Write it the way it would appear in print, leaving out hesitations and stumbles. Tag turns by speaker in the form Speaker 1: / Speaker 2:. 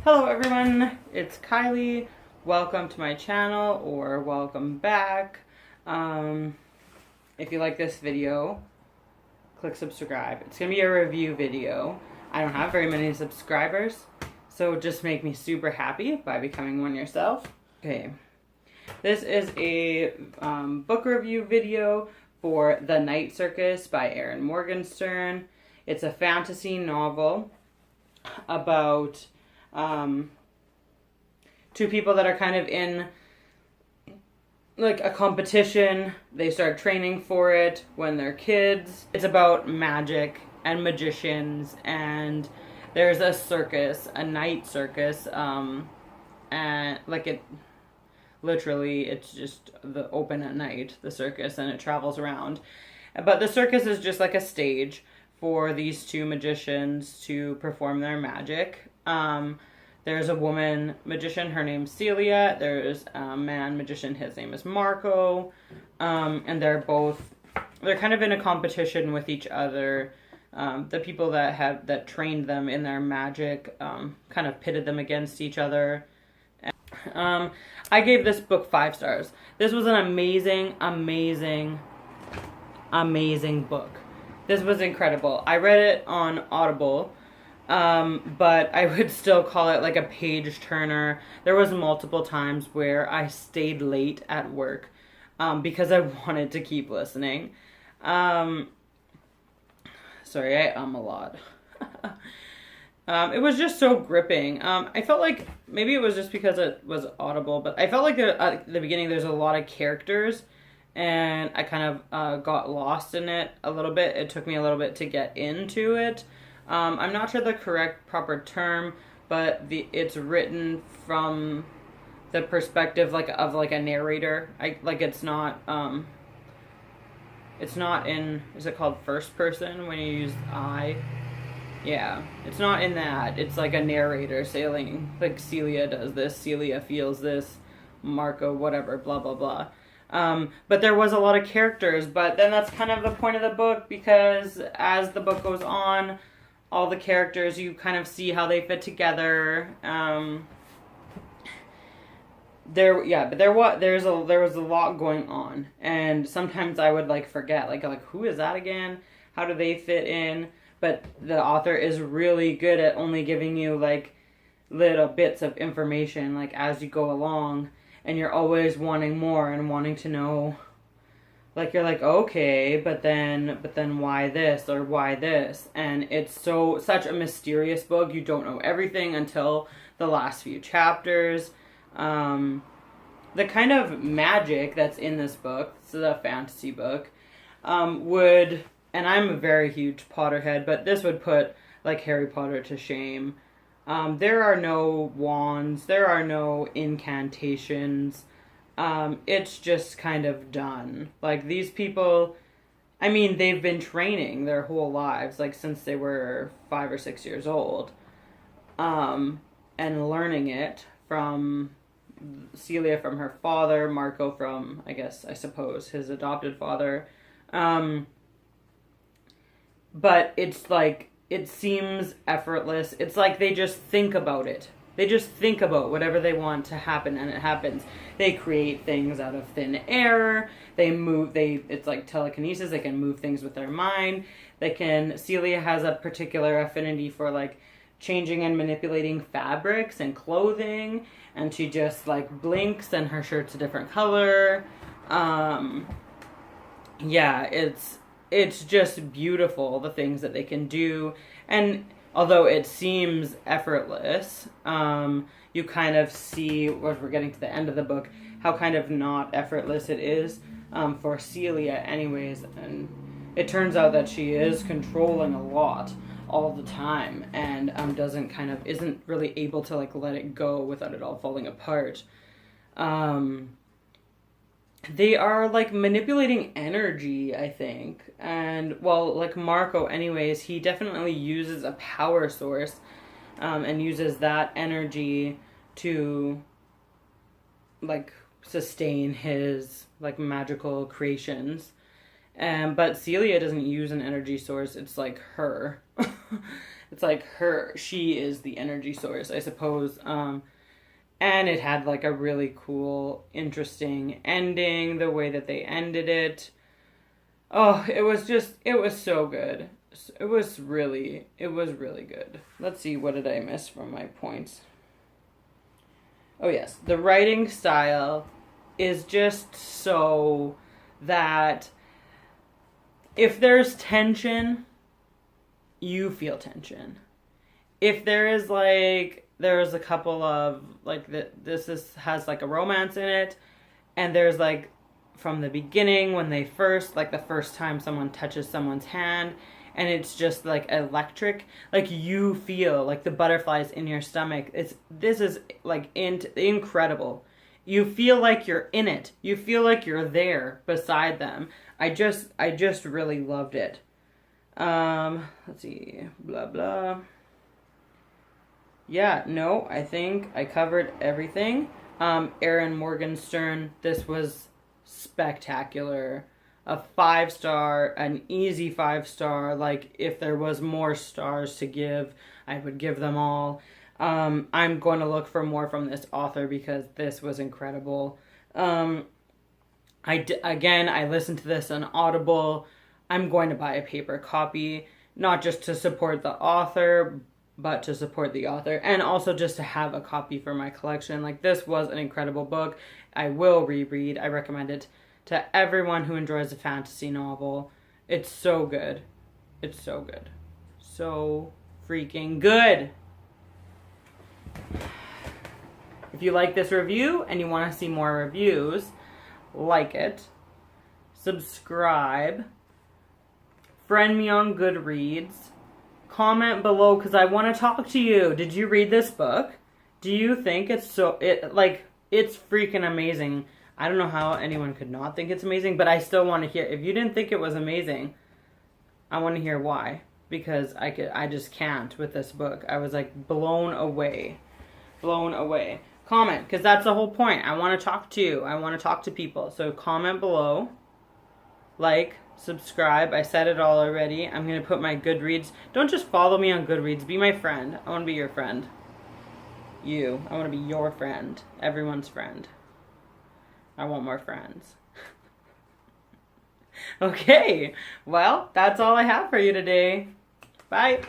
Speaker 1: Hello everyone, it's Kylie. Welcome to my channel, or welcome back. If you like this video, click subscribe. It's gonna be a review video. I don't have very many subscribers, so just make me super happy by becoming one yourself. Okay, this is a book review video for The Night Circus by Erin Morgenstern. It's a fantasy novel about two people that are kind of in like a competition. They start training for it when they're kids. It's about magic and magicians, and there's a circus, a night circus, and like it literally, it's just the open at night, the circus, and it travels around. But the circus is just like a stage for these two magicians to perform their magic. There's a woman magician, her name's Celia. There's a man magician, his name is Marco. And they're kind of in a competition with each other. The people that trained them in their magic kind of pitted them against each other. I gave this book 5 stars. This was an amazing book. This was incredible. I read it on Audible, but I would still call it like a page turner. There was multiple times where I stayed late at work because I wanted to keep listening. Sorry, I a lot. It was just so gripping. I felt like maybe it was just because it was Audible, but I felt like at the beginning there's a lot of characters, and I kind of got lost in it a little bit. It took me a little bit to get into it. I'm not sure the correct proper term, but it's written from the perspective of a narrator. It's not in, is it called first person when you use I? Yeah, it's not in that. It's like a narrator saying, like, Celia does this, Celia feels this, Marco, whatever, blah, blah, blah. But there was a lot of characters, but then that's kind of the point of the book, because as the book goes on, all the characters, you kind of see how they fit together. There was a lot going on, and sometimes I would forget, who is that again? How do they fit in? But the author is really good at only giving you little bits of information as you go along, and you're always wanting more and wanting to know. You're okay, but then why this or why this? And it's such a mysterious book. You don't know everything until the last few chapters. The kind of magic that's in this book, this is a fantasy book, and I'm a very huge Potterhead, but this would put Harry Potter to shame. There are no wands, there are no incantations. It's just kind of done. These people, I mean, they've been training their whole lives, since they were 5 or 6 years old, and learning it from Celia from her father, Marco from, I suppose, his adopted father. But it's it seems effortless. It's they just think about it. They just think about whatever they want to happen, and it happens. They create things out of thin air. It's like telekinesis. They can move things with their mind. Celia has a particular affinity for changing and manipulating fabrics and clothing, and she just blinks and her shirt's a different color. Yeah, it's just beautiful, the things that they can do. And although it seems effortless, you kind of see, as we're getting to the end of the book, how kind of not effortless it is for Celia anyways. And it turns out that she is controlling a lot all the time, and isn't really able to let it go without it all falling apart. They are manipulating energy, I think. And Marco anyways, he definitely uses a power source and uses that energy to sustain his magical creations. But Celia doesn't use an energy source. It's her. It's like she is the energy source, I suppose. And it had like a really cool, interesting ending, the way that they ended it. Oh, it was so good. It was really good. Let's see, what did I miss from my points? Oh yes, the writing style is just so that if there's tension, you feel tension. If there's a couple of has like a romance in it, and there's like from the beginning when they first, like the first time someone touches someone's hand, and it's just like electric, like you feel like the butterflies in your stomach. This is like incredible. You feel like you're in it. You feel like you're there beside them. I just really loved it. Let's see, blah blah. Yeah, no, I think I covered everything. Erin Morgenstern, this was spectacular. A 5-star, an easy 5-star. Like, if there was more stars to give, I would give them all. I'm going to look for more from this author because this was incredible. I listened to this on Audible. I'm going to buy a paper copy, not just to support the author, but to support the author, and also just to have a copy for my collection. Like, this was an incredible book. I will reread. I recommend it to everyone who enjoys a fantasy novel. It's so good. It's so good. So freaking good. If you like this review and you want to see more reviews, like it, subscribe, friend me on Goodreads, comment below because I want to talk to you. Did you read this book? Do you think it's freaking amazing? I don't know how anyone could not think it's amazing, but I still want to hear. If you didn't think it was amazing, I want to hear why. Because I just can't with this book. I was like blown away. Blown away. Comment, because that's the whole point. I want to talk to you. I want to talk to people. So comment below. Like, subscribe. I said it all already. I'm going to put my Goodreads. Don't just follow me on Goodreads. Be my friend. I want to be your friend. I want to be your friend. Everyone's friend. I want more friends. Okay, well, that's all I have for you today. Bye.